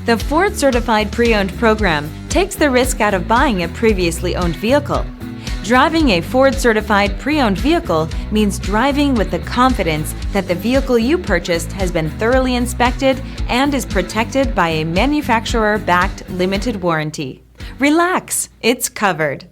The Ford Certified Pre-Owned program takes the risk out of buying a previously owned vehicle. Driving a Ford Certified Pre-Owned vehicle means driving with the confidence that the vehicle you purchased has been thoroughly inspected and is protected by a manufacturer-backed limited warranty. Relax, it's covered.